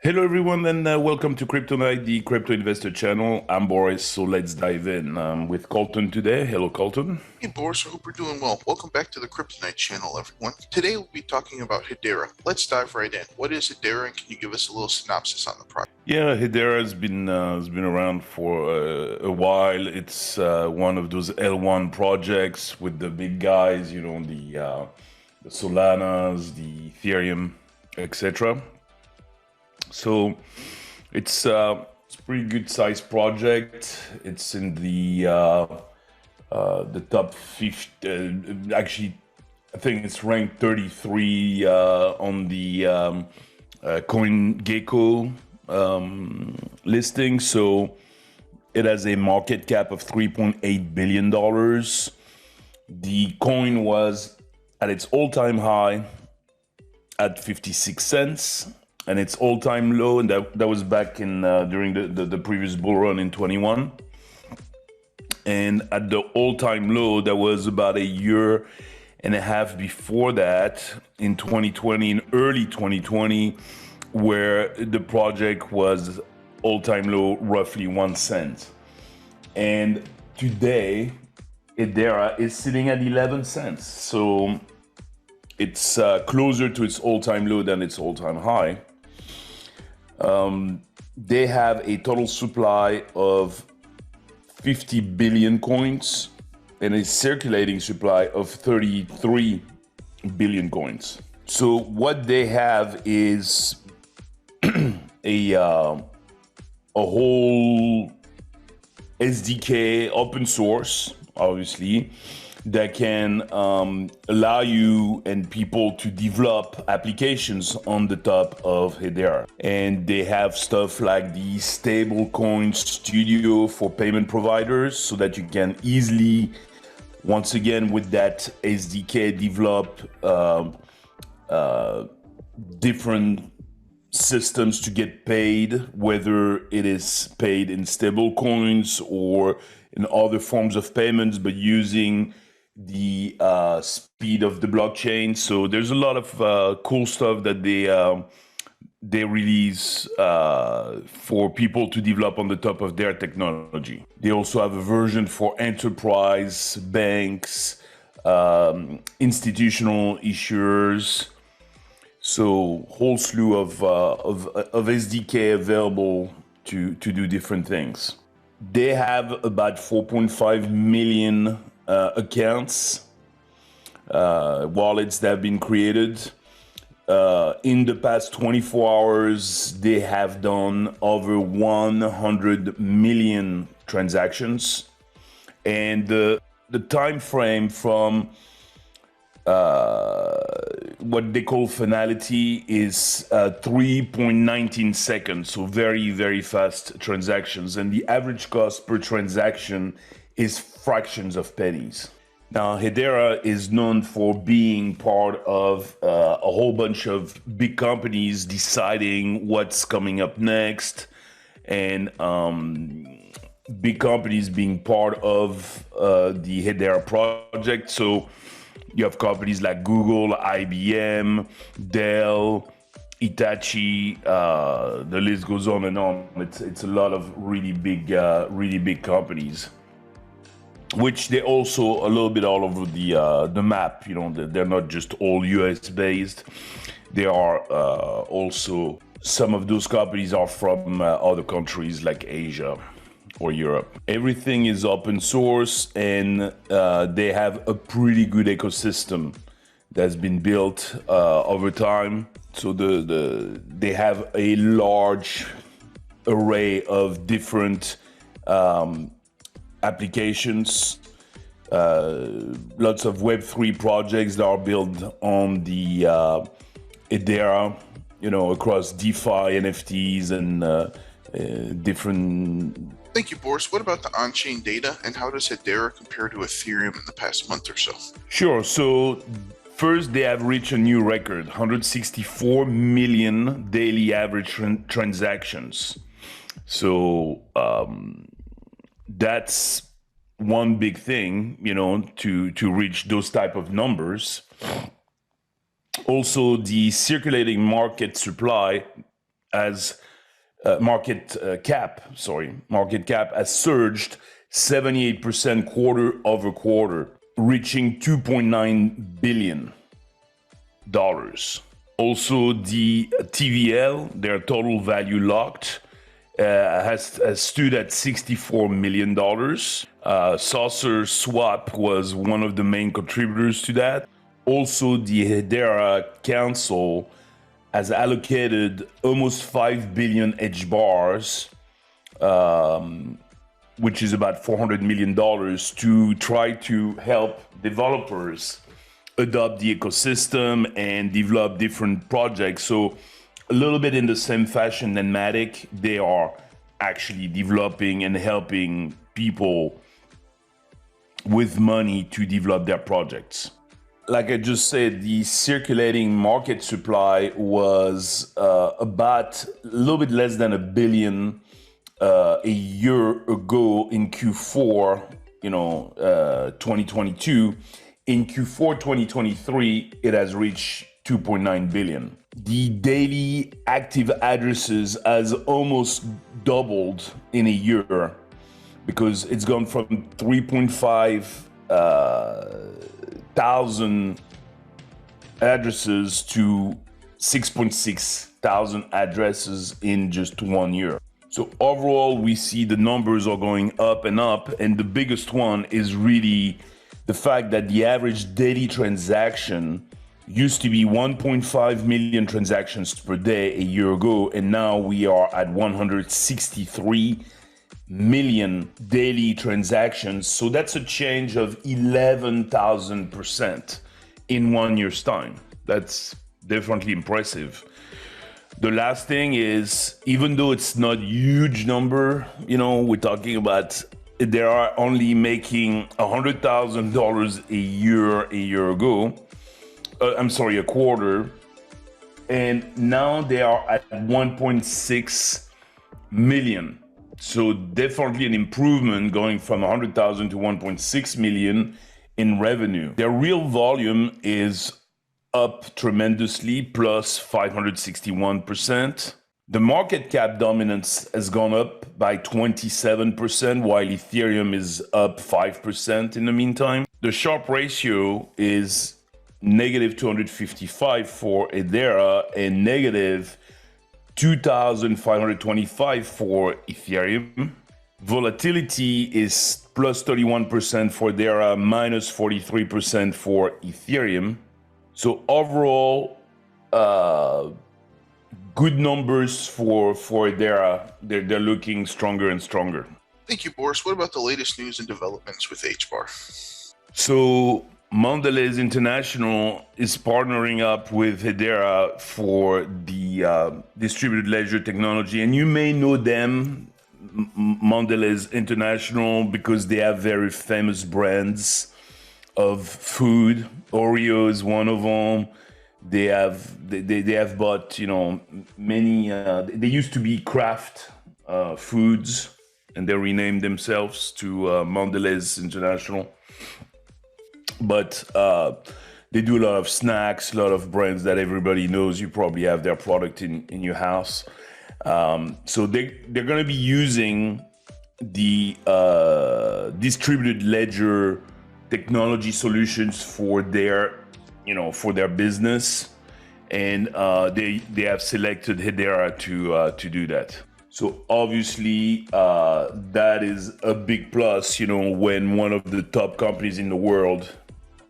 Hello, everyone, and welcome to Crypto Night, the crypto investor channel. I'm Boris, so let's dive in with Colton today. Hello, Colton. Hey Boris, I hope you're doing well. Welcome back to the Kryptonite channel, everyone. Today we'll be talking about Hedera. Let's dive right in. What is Hedera, and can you give us a little synopsis on the project? Yeah, Hedera has been around for a while. It's one of those L1 projects with the big guys, the Solanas, the Ethereum, etc. So it's a pretty good sized project. It's in the top 50. Actually, I think it's ranked 33 on the CoinGecko listing. So it has a market cap of $3.8 billion. The coin was at its all-time high at 56 cents. And its all-time low, and that was back in during the previous bull run in 21. And at the all-time low, that was about a year and a half before that, in 2020, in early 2020, where the project was all-time low, roughly 1 cent. And today, Hedera is sitting at 11 cents. So it's closer to its all-time low than its all-time high. They have a total supply of 50 billion coins and a circulating supply of 33 billion coins. So what they have is a whole SDK, open source, obviously, that can allow you and people to develop applications on the top of Hedera. And they have stuff like the stablecoin studio for payment providers so that you can easily, once again, with that SDK, develop different systems to get paid, whether it is paid in stablecoins or in other forms of payments, but using the speed of the blockchain. So there's a lot of cool stuff that they release for people to develop on the top of their technology. They also have a version for enterprise, banks, institutional issuers. So whole slew of SDK available to do different things. They have about 4.5 million accounts, wallets that have been created. In the past 24 hours, they have done over 100 million transactions. And the time frame from what they call finality is 3.19 seconds, so very, very fast transactions. And the average cost per transaction is fractions of pennies. Now, Hedera is known for being part of a whole bunch of big companies deciding what's coming up next, and big companies being part of the Hedera project. So you have companies like Google, IBM, Dell, Hitachi, the list goes on and on. It's a lot of really big companies, which they also a little bit all over the map. You know, they're not just all US based. There are also some of those companies are from other countries like Asia or Europe. Everything is open source, and they have a pretty good ecosystem that's been built over time. So they have a large array of different applications, lots of Web3 projects that are built on the Hedera, you know, across DeFi, NFTs, and different. Thank you, Boris. What about the on-chain data, and how does Hedera compare to Ethereum in the past month or so? Sure. So first, they have reached a new record, 164 million daily average transactions. So that's one big thing, you know, to reach those type of numbers. Also, the circulating market supply as market cap has surged 78% quarter over quarter, reaching $2.9 billion. Also, the TVL, their total value locked, has stood at $64 million. SaucerSwap was one of the main contributors to that. Also, the Hedera Council has allocated almost 5 billion HBARs, which is about $400 million, to try to help developers adopt the ecosystem and develop different projects. So a little bit in the same fashion than Matic, they are actually developing and helping people with money to develop their projects. Like I just said, the circulating market supply was about a little bit less than $1 billion a year ago in Q4, 2022. In Q4 2023, it has reached 2.9 billion. The daily active addresses has almost doubled in a year because it's gone from 3.5 thousand addresses to 6.6 thousand addresses in just 1 year. So overall, we see the numbers are going up and up, and the biggest one is really the fact that the average daily transaction used to be 1.5 million transactions per day a year ago, and now we are at 163 million daily transactions. So that's a change of 11,000% in 1 year's time. That's definitely impressive. The last thing is, even though it's not a huge number, we're talking about they are only making $100,000 a year ago. A quarter. And now they are at 1.6 million. So definitely an improvement going from 100,000 to 1.6 million in revenue. Their real volume is up tremendously, plus 561%. The market cap dominance has gone up by 27%, while Ethereum is up 5% in the meantime. The Sharpe ratio is negative 255 for Hedera and negative 2,525 for Ethereum. Volatility is plus 31% for Hedera, minus 43% for Ethereum. So overall, good numbers for Hedera. They're looking stronger and stronger. Thank you, Boris. What about the latest news and developments with HBAR? So Mondelez International is partnering up with Hedera for the distributed ledger technology. And you may know them, Mondelez International, because they have very famous brands of food. Oreo is one of them. They have bought, many, they used to be Kraft Foods, and they renamed themselves to Mondelez International. But they do a lot of snacks, a lot of brands that everybody knows. You probably have their product in your house. So they're going to be using the distributed ledger technology solutions for their business, and they have selected Hedera to do that. So obviously that is a big plus, when one of the top companies in the world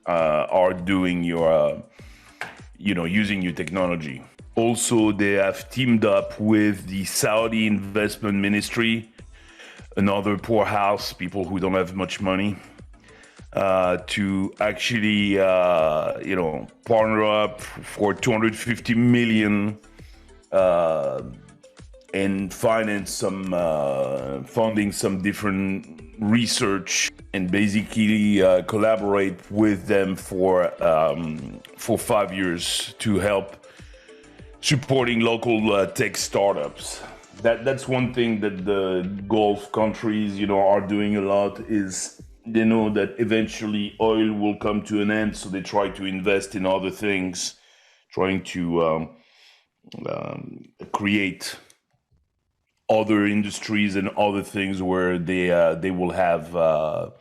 are doing using your technology. Also, they have teamed up with the Saudi Investment Ministry, another poorhouse, people who don't have much money, to actually, partner up for 250 million and finance funding some different research, and basically collaborate with them for 5 years to help supporting local tech startups. That's one thing that the Gulf countries, are doing a lot, is they know that eventually oil will come to an end, so they try to invest in other things, trying to create other industries and other things where they will have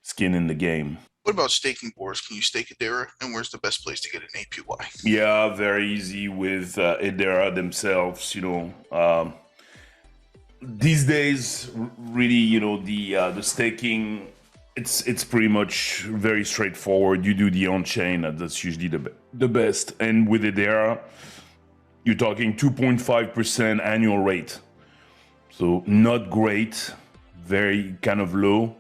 skin in the game. What about staking boards? Can you stake Hedera, and where's the best place to get an APY? Yeah, very easy with Hedera themselves. These days, really, the staking, it's pretty much very straightforward. You do the on-chain, that's usually the best. And with Hedera, you're talking 2.5% annual rate. So not great, very kind of low.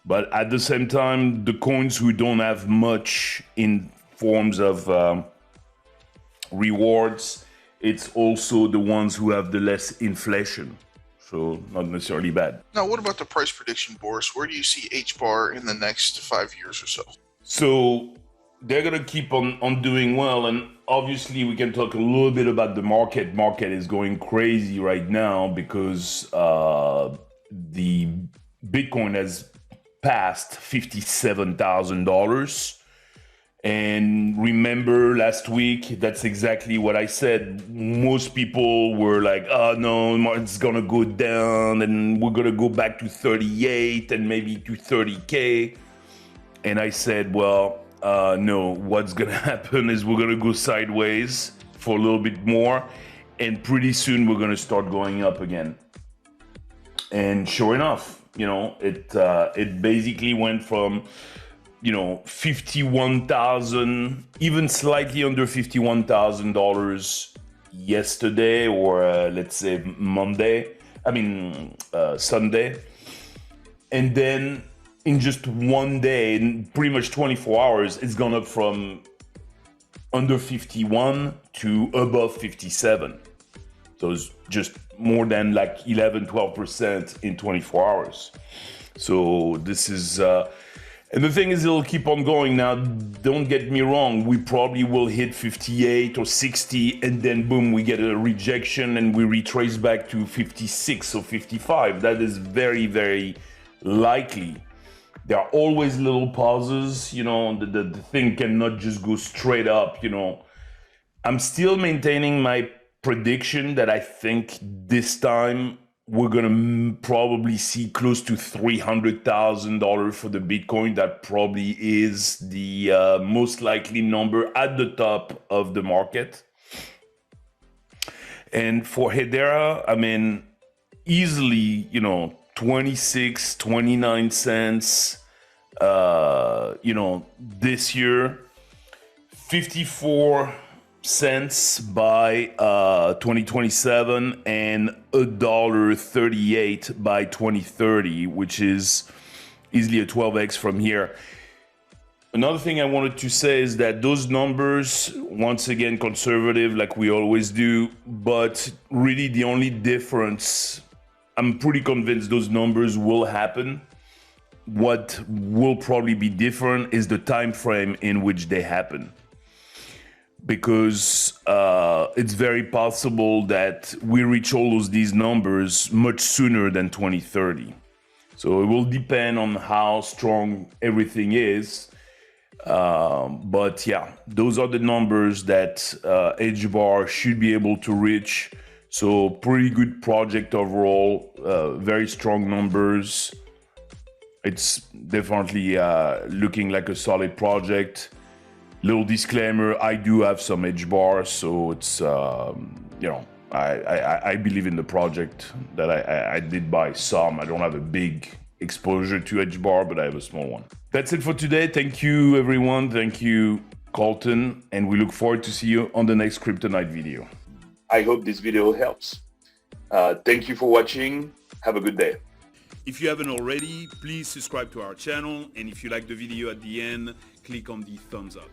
But at the same time, the coins who don't have much in forms of rewards, it's also the ones who have the less inflation. So not necessarily bad. Now, what about the price prediction, Boris? Where do you see HBAR in the next 5 years or so? So they're going to keep on doing well. And obviously, we can talk a little bit about the market. Market is going crazy right now because the Bitcoin has passed $57,000. And remember last week, that's exactly what I said. Most people were like, oh no, it's gonna go down and we're gonna go back to 38 and maybe to 30K. And I said, well, no, what's gonna happen is we're gonna go sideways for a little bit more. And pretty soon we're gonna start going up again. And sure enough, it basically went from 51,000, even slightly under $51,000 yesterday, or let's say Sunday. And then in just one day, in pretty much 24 hours, it's gone up from under 51 to above 57. So it's just more than like 11-12% in 24 hours. So this is and the thing is, it'll keep on going. Now, don't get me wrong, we probably will hit 58 or 60, and then boom, we get a rejection and we retrace back to 56 or 55. That is very, very likely. There are always little pauses, the thing cannot just go straight up, I'm still maintaining my prediction that I think this time we're gonna probably see close to $300,000 for the Bitcoin. That probably is the most likely number at the top of the market. And for Hedera, easily, 26, 29 cents, this year, 54 cents by 2027 and $1.38 by 2030, which is easily a 12x from here. Another thing I wanted to say is that those numbers, once again, conservative like we always do, but really the only difference, I'm pretty convinced those numbers will happen. What will probably be different is the time frame in which they happen. Because it's very possible that we reach all these numbers much sooner than 2030. So it will depend on how strong everything is. But yeah, those are the numbers that HBAR should be able to reach. So pretty good project overall, very strong numbers. It's definitely looking like a solid project. Little disclaimer, I do have some HBAR, so it's, I believe in the project that I did buy some. I don't have a big exposure to HBAR, but I have a small one. That's it for today. Thank you, everyone. Thank you, Colton. And we look forward to see you on the next Kryptonite video. I hope this video helps. Thank you for watching. Have a good day. If you haven't already, please subscribe to our channel. And if you like the video at the end, click on the thumbs up.